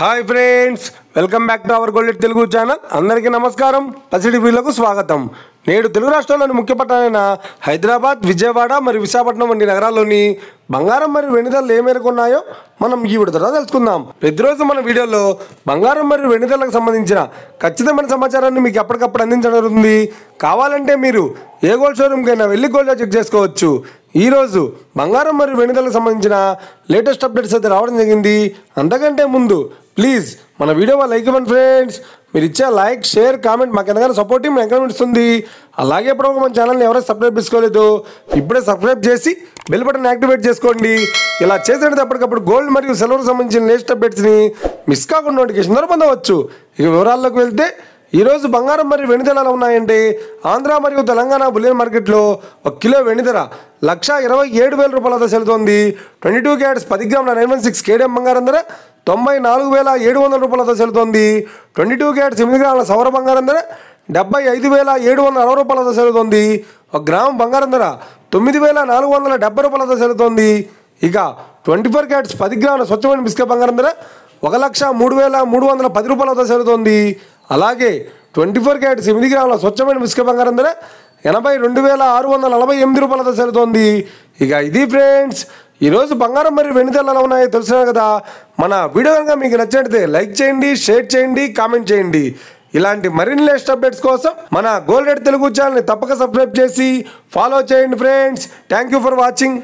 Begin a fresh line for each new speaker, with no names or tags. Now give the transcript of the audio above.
Hi friends, welcome back to our gold Telugu channel. అందరికీ నమస్కారం. పసిడి వీళ్ళకు స్వాగతం. నేడు తెలుగు రాష్ట్రాల్లోని ముఖ్య పట్టణాలైన హైదరాబాద్, విజయవాడ మరియు విశాఖపట్నం వంటి నగరాల్లోని బంగారం మరియు వెండి ధరలు ఏ మేరకు ఉన్నాయో మనం ఈ విడతలో తెలుసుకుందాం. ప్రతిరోజు మన వీడియోలో బంగారం మరియు వెండి ధరలకు సంబంధించిన ఖచ్చితమైన సమాచారాన్ని మీకు ఎప్పటికప్పుడు అందించడం జరుగుతుంది. కావాలంటే మీరు ఏ గోల్డ్ షోరూమ్కైనా వెళ్ళి గోల్డ్ చెక్ చేసుకోవచ్చు. ఈరోజు బంగారం మరియు వెండి ధరలకు సంబంధించిన లేటెస్ట్ అప్డేట్స్ అయితే రావడం జరిగింది. అంతకంటే ముందు ప్లీజ్ మన వీడియో లైక్ ఇవ్వండి ఫ్రెండ్స్. మీరు ఇచ్చే లైక్, షేర్, కామెంట్ మాకు ఎంతగానో సపోర్టివ్ ఎంకరేజ్మెంట్ ఇస్తుంది. అలాగే ఇప్పుడు మన ఛానల్ని ఎవరైనా సబ్స్క్రైబ్ చేసుకోలేదు ఇప్పుడే సబ్స్క్రైబ్ చేసి బెల్ బటన్ యాక్టివేట్ చేసుకోండి. ఇలా చేసేటప్పుడు ఎప్పటికప్పుడు గోల్డ్ మరియు సిల్వర్ సంబంధించిన లేటెస్ట్ అప్డేట్స్ని మిస్ కాకుండా నోటిఫికేషన్ ద్వారా పొందవచ్చు. ఇక వివరాల్లోకి వెళ్తే ఈరోజు బంగారం మరియు వెండి ధరలు ఎలా ఉన్నాయంటే ఆంధ్ర మరియు తెలంగాణ బులియన్ మార్కెట్లో 1 కిలో వెండి ధర 1,27,000 రూపాయలతో సెలుతోంది. 22 క్యారెట్స్ 10 గ్రాముల 916 కేడిఎం బంగారం ధర 94,700 రూపాయలతో సెలుతోంది. 22 క్యారెట్స్ 8 గ్రాముల సౌర బంగారం ధర 75,760 రూపాయలతో సెలుతోంది. 1 గ్రాము బంగారం ధర 9,470 రూపాయలతో సెలుతోంది. ఇక 24 క్యారెట్స్ 10 గ్రాముల స్వచ్ఛమైన బిస్కెట్ బంగారం ధర 1,03,310 రూపాయలతో సెలుతోంది. అలాగే 24 క్యారెట్స్ 8 గ్రాముల స్వచ్ఛమైన బిస్కెట్ బంగారం ధర 82,648 రూపాయలతో సెలుతోంది. ఇక ఇది ఫ్రెండ్స్ ఈరోజు బంగారం మరియు వెండి ధరలు ఎలా ఉన్నాయో తెలుసుకున్నారు కదా. మన వీడియో కనుక మీకు నచ్చినట్లయితే లైక్ చేయండి, షేర్ చేయండి, కామెంట్ చేయండి. ఇలాంటి మరిన్ని లేటెస్ట్ అప్డేట్స్ కోసం మన గోల్డ్ తెలుగు ఛానల్ని తప్పక సబ్స్క్రైబ్ చేసి ఫాలో చేయండి friends. Thank you for watching.